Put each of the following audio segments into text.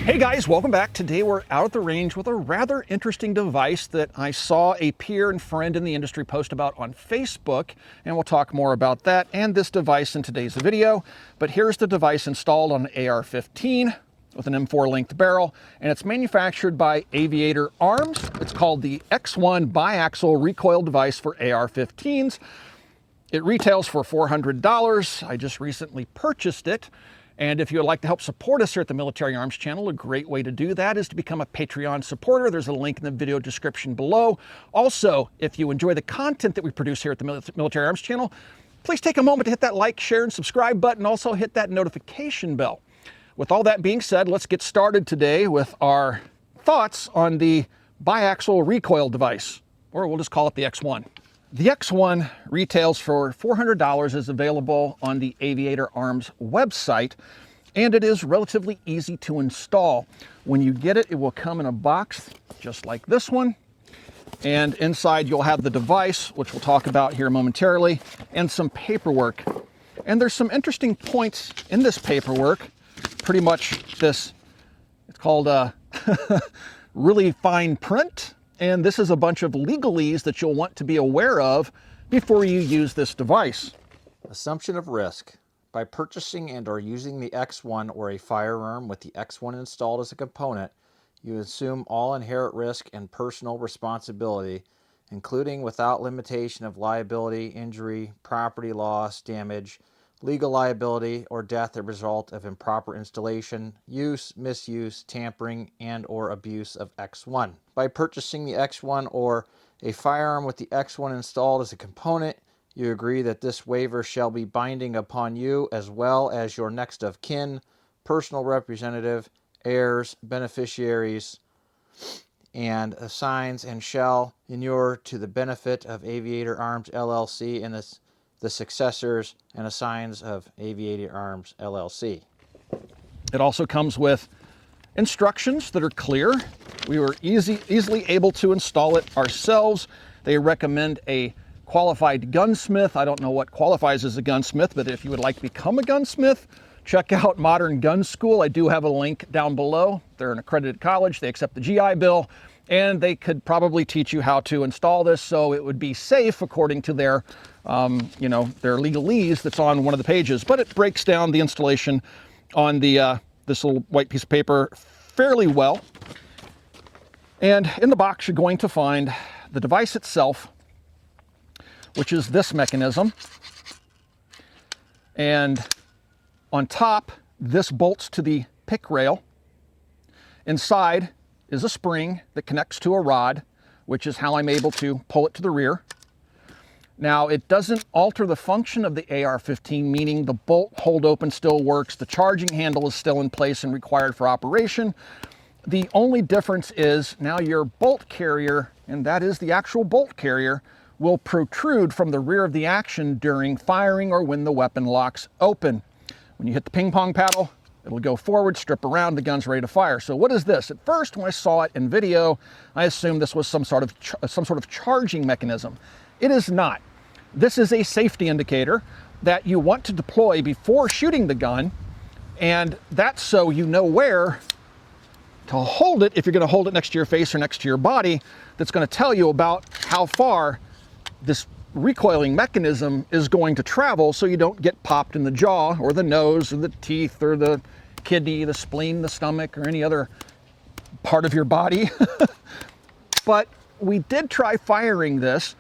Hey guys, welcome back. Today we're out at the range with a rather interesting device that I saw a peer and friend in the industry post about on Facebook, and we'll talk more about that and this device in today's video. But here's the device installed on an AR-15 with an M4 length barrel, and it's manufactured by Aviator Arms. It's called the X-1 Bi-Axial Recoil device for AR-15s. It retails for $400. I just recently purchased it. And if you would like to help support us here at the Military Arms channel, a great way to do that is to become a Patreon supporter. There's a link in the video description below. Also, if you enjoy the content that we produce here at the Military Arms channel, please take a moment to hit that like, share, and subscribe button. Also hit that notification bell. With all that being said, let's get started today with our thoughts on the Bi-Axial Recoil device, or we'll just call it the X-1. The X-1 retails for $400, is available on the Aviator Arms website, and it is relatively easy to install. When you get it, it will come in a box just like this one, and inside you'll have the device, which we'll talk about here momentarily, and some paperwork. And there's some interesting points in this paperwork. Pretty much this, it's called really fine print. And this is a bunch of legalese that you'll want to be aware of before you use this device. Assumption of risk. By purchasing and or using the X-1 or a firearm with the X-1 installed as a component, you assume all inherent risk and personal responsibility, including without limitation of liability, injury, property loss, damage, legal liability, or death as a result of improper installation, use, misuse, tampering, and or abuse of X-1. By purchasing the X-1 or a firearm with the X-1 installed as a component, you agree that this waiver shall be binding upon you as well as your next of kin, personal representative, heirs, beneficiaries, and assigns and shall inure to the benefit of Aviator Arms LLC and the successors and assigns of Aviator Arms LLC. It also comes with instructions that are clear. We were easily able to install it ourselves. They recommend a qualified gunsmith. I don't know what qualifies as a gunsmith, but if you would like to become a gunsmith, check out Modern Gun School. I do have a link down below. They're an accredited college. They accept the GI Bill, and they could probably teach you how to install this so it would be safe according to their their legalese that's on one of the pages. But it breaks down the installation on the this little white piece of paper fairly well. And in the box, you're going to find the device itself, which is this mechanism. And on top, this bolts to the pick rail. Inside is a spring that connects to a rod, which is how I'm able to pull it to the rear. Now, it doesn't alter the function of the AR-15, meaning the bolt hold open still works, the charging handle is still in place and required for operation. The only difference is now your bolt carrier, and that is the actual bolt carrier, will protrude from the rear of the action during firing or when the weapon locks open. When you hit the ping pong paddle, it'll go forward, strip around, the gun's ready to fire. So what is this? At first, when I saw it in video, I assumed this was some sort of charging mechanism. It is not. This is a safety indicator that you want to deploy before shooting the gun, and that's so you know where to hold it if you're going to hold it next to your face or next to your body. That's going to tell you about how far this recoiling mechanism is going to travel so you don't get popped in the jaw or the nose or the teeth or the kidney, the spleen, the stomach, or any other part of your body. But we did try firing this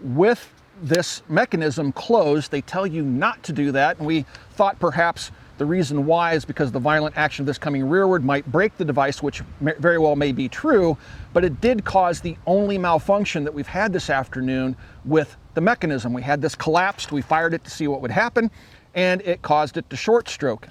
with this mechanism closed. They tell you not to do that, and we thought perhaps the reason why is because the violent action of this coming rearward might break the device, which very well may be true, but it did cause the only malfunction that we've had this afternoon with the mechanism. We had this collapsed, we fired it to see what would happen, and it caused it to short stroke.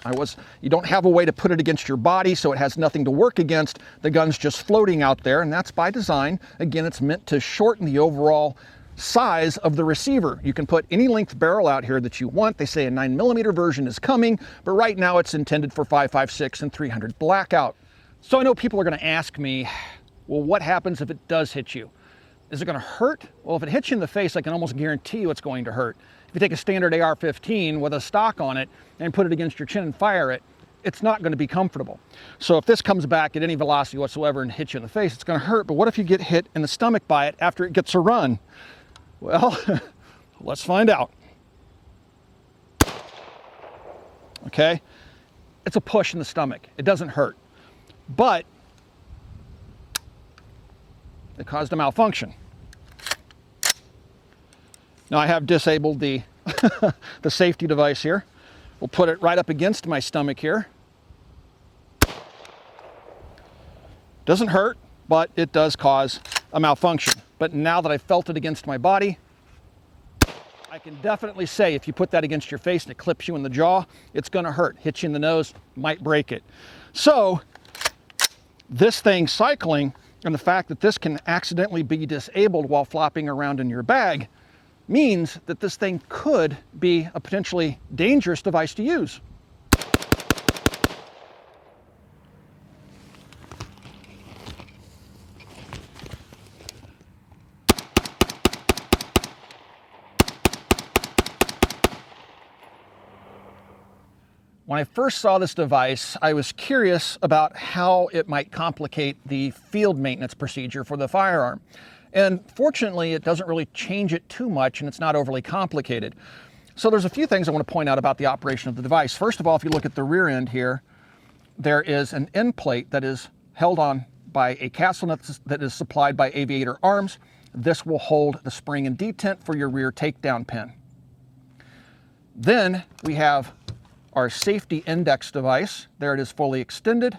You don't have a way to put it against your body, so it has nothing to work against. The gun's just floating out there, and that's by design. Again, it's meant to shorten the overall size of the receiver. You can put any length barrel out here that you want. They say a 9mm version is coming, but right now it's intended for 5.56 and 300 blackout. So I know people are going to ask me, well, what happens if it does hit you? Is it going to hurt? Well, if it hits you in the face, I can almost guarantee you it's going to hurt. If you take a standard AR-15 with a stock on it and put it against your chin and fire it, it's not going to be comfortable. So if this comes back at any velocity whatsoever and hits you in the face, it's going to hurt. But what if you get hit in the stomach by it after it gets a run? Well, let's find out. Okay, it's a push in the stomach. It doesn't hurt, but it caused a malfunction. Now I have disabled the the safety device here. We'll put it right up against my stomach here. Doesn't hurt, but it does cause a malfunction. But now that I've felt it against my body, I can definitely say if you put that against your face and it clips you in the jaw, it's going to hurt. Hit you in the nose, might break it. So this thing cycling, and the fact that this can accidentally be disabled while flopping around in your bag, means that this thing could be a potentially dangerous device to use. When I first saw this device, I was curious about how it might complicate the field maintenance procedure for the firearm. And fortunately, it doesn't really change it too much, and it's not overly complicated. So there's a few things I want to point out about the operation of the device. First of all, if you look at the rear end here, there is an end plate that is held on by a castle nut that is supplied by Aviator Arms. This will hold the spring and detent for your rear takedown pin. Then we have our safety index device. There it is, fully extended.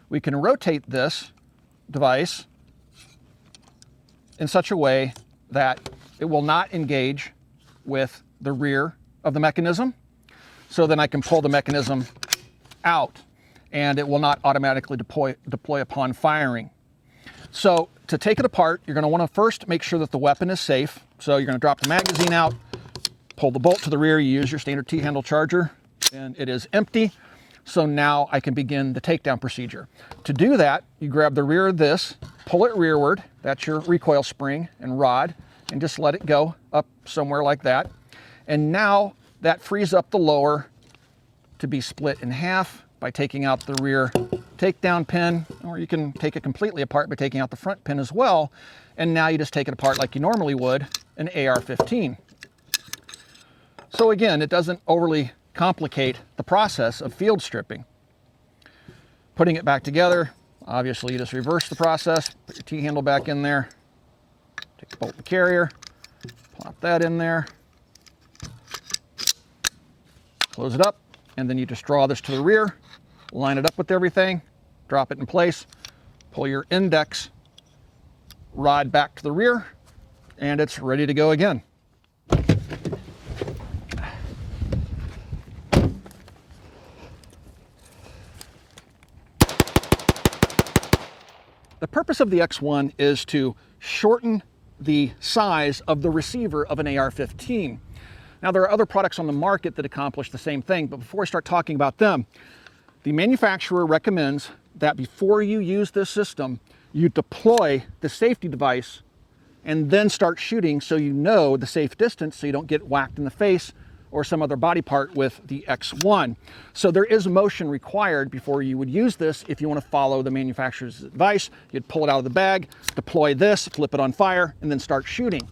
We can rotate this device in such a way that it will not engage with the rear of the mechanism. So then I can pull the mechanism out and it will not automatically deploy upon firing. So to take it apart, you're going to want to first make sure that the weapon is safe. So you're going to drop the magazine out, pull the bolt to the rear, you use your standard T-handle charger, and it is empty. So now I can begin the takedown procedure. To do that, you grab the rear of this, pull it rearward, that's your recoil spring and rod, and just let it go up somewhere like that. And now that frees up the lower to be split in half by taking out the rear takedown pin, or you can take it completely apart by taking out the front pin as well. And now you just take it apart like you normally would an AR-15. So again, it doesn't overly complicate the process of field stripping. Putting it back together, obviously you just reverse the process, put your T-handle back in there, take the bolt and carrier, plop that in there, close it up, and then you just draw this to the rear, line it up with everything, drop it in place, pull your index rod back to the rear, and it's ready to go again. The purpose of the X-1 is to shorten the size of the receiver of an AR-15. Now, there are other products on the market that accomplish the same thing, but before I start talking about them, the manufacturer recommends that before you use this system, you deploy the safety device and then start shooting so you know the safe distance so you don't get whacked in the face or some other body part with the X-1. So there is motion required before you would use this. If you want to follow the manufacturer's advice, you'd pull it out of the bag, deploy this, flip it on fire, and then start shooting.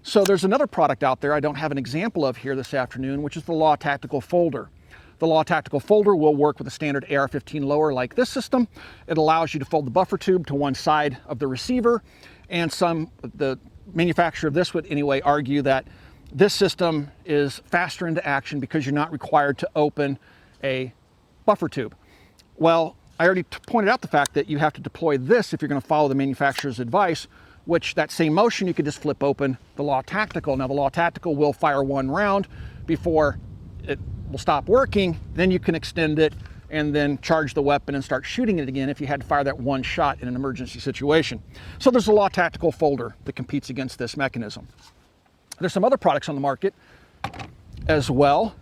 So there's another product out there I don't have an example of here this afternoon, which is the Law Tactical Folder. The Law Tactical Folder will work with a standard AR-15 lower like this system. It allows you to fold the buffer tube to one side of the receiver, and the manufacturer of this would anyway argue that this system is faster into action because you're not required to open a buffer tube. Well, I already pointed out the fact that you have to deploy this if you're going to follow the manufacturer's advice, which that same motion you could just flip open the Law Tactical. Now the Law Tactical will fire one round before it will stop working, then you can extend it and then charge the weapon and start shooting it again if you had to fire that one shot in an emergency situation. So there's a Law Tactical Folder that competes against this mechanism. There's some other products on the market as well.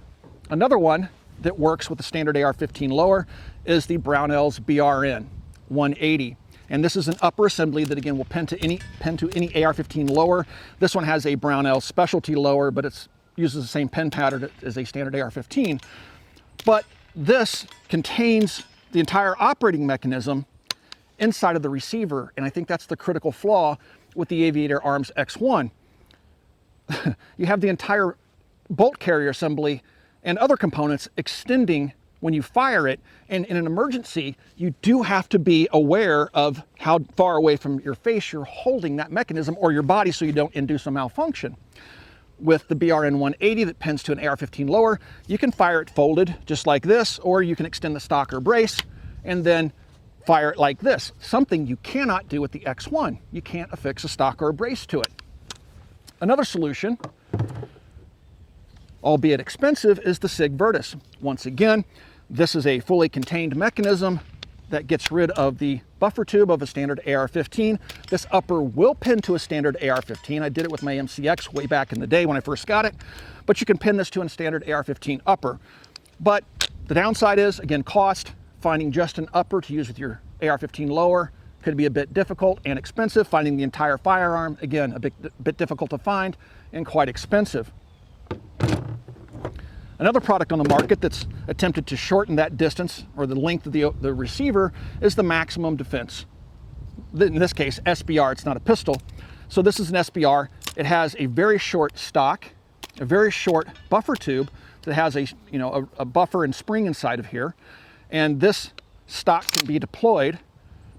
Another one that works with the standard AR-15 lower is the Brownells Brn 180. And this is an upper assembly that again will pen to any AR-15 lower. This one has a Brownells specialty lower, but it uses the same pen pattern as a standard AR-15. But this contains the entire operating mechanism inside of the receiver, and I think that's the critical flaw with the Aviator Arms X-1. You have the entire bolt carrier assembly and other components extending when you fire it, and in an emergency, you do have to be aware of how far away from your face you're holding that mechanism or your body so you don't induce a malfunction. With the BRN 180 that pins to an AR-15 lower, you can fire it folded just like this, or you can extend the stock or brace and then fire it like this. Something you cannot do with the X-1. You can't affix a stock or a brace to it. Another solution, albeit expensive, is the SIG Vertus. Once again, this is a fully contained mechanism that gets rid of the buffer tube of a standard AR-15. This upper will pin to a standard AR-15. I did it with my MCX way back in the day when I first got it, but you can pin this to a standard AR-15 upper. But the downside is, again, cost. Finding just an upper to use with your AR-15 lower could be a bit difficult and expensive. Finding the entire firearm, again, a bit difficult to find and quite expensive. Another product on the market that's attempted to shorten that distance or the length of the receiver is the Maximum Defense. In this case, SBR, it's not a pistol. So this is an SBR. It has a very short stock, a very short buffer tube that has a buffer and spring inside of here. And this stock can be deployed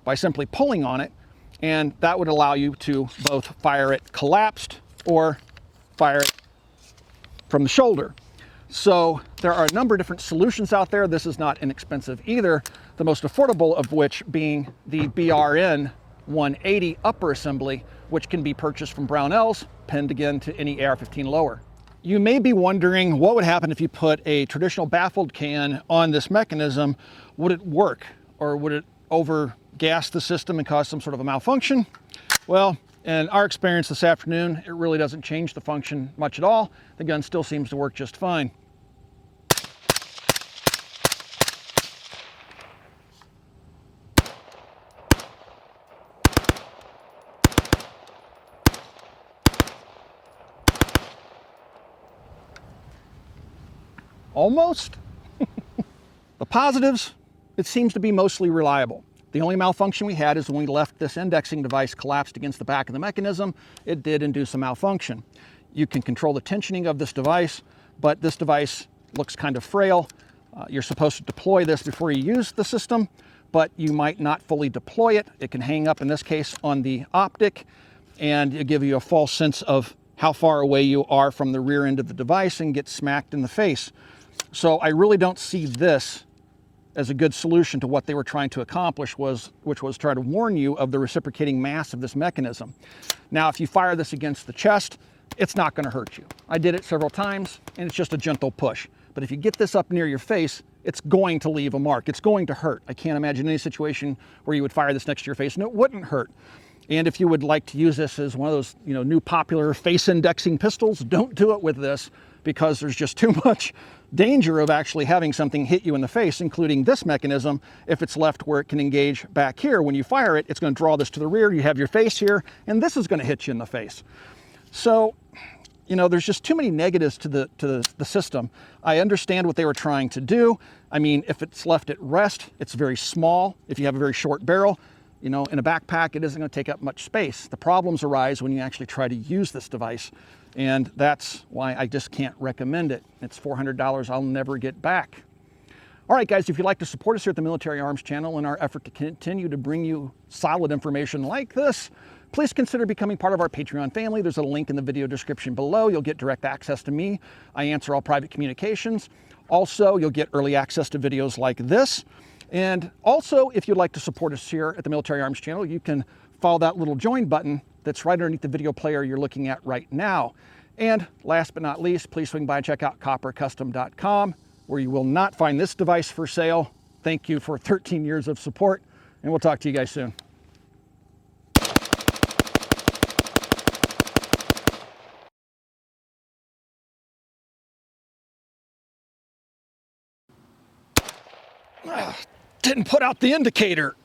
by simply pulling on it, and that would allow you to both fire it collapsed or fire it from the shoulder. So there are a number of different solutions out there. This is not inexpensive either, the most affordable of which being the BRN 180 upper assembly, which can be purchased from Brownells, pinned again to any AR-15 lower. You may be wondering what would happen if you put a traditional baffled can on this mechanism. Would it work, or would it over-gas the system and cause some sort of a malfunction? Well, in our experience this afternoon, it really doesn't change the function much at all. The gun still seems to work just fine. Almost. The positives, it seems to be mostly reliable. The only malfunction we had is when we left this indexing device collapsed against the back of the mechanism. It did induce a malfunction. You can control the tensioning of this device, but this device looks kind of frail. You're supposed to deploy this before you use the system, but you might not fully deploy it. It can hang up, in this case, on the optic, and it'll give you a false sense of how far away you are from the rear end of the device and get smacked in the face. So I really don't see this as a good solution to what they were trying to accomplish, which was try to warn you of the reciprocating mass of this mechanism. Now, if you fire this against the chest, it's not going to hurt you. I did it several times, and it's just a gentle push. But if you get this up near your face, it's going to leave a mark. It's going to hurt. I can't imagine any situation where you would fire this next to your face and it wouldn't hurt. And if you would like to use this as one of those, new popular face indexing pistols, don't do it with this, because there's just too much danger of actually having something hit you in the face, including this mechanism. If it's left where it can engage back here, when you fire it, it's going to draw this to the rear. You have your face here, and this is going to hit you in the face. So, there's just too many negatives to the system. I understand what they were trying to do. I mean, if it's left at rest, it's very small. If you have a very short barrel, in a backpack, it isn't going to take up much space. The problems arise when you actually try to use this device, and that's why I just can't recommend it. It's $400 I'll never get back. All right, guys, if you'd like to support us here at the Military Arms channel in our effort to continue to bring you solid information like this, please consider becoming part of our Patreon family. There's a link in the video description below. You'll get direct access to me. I answer all private communications. Also, you'll get early access to videos like this. And also, if you'd like to support us here at the Military Arms channel, you can follow that little join button that's right underneath the video player you're looking at right now. And last but not least, please swing by and check out coppercustom.com, where you will not find this device for sale. Thank you for 13 years of support, and we'll talk to you guys soon. Didn't put out the indicator.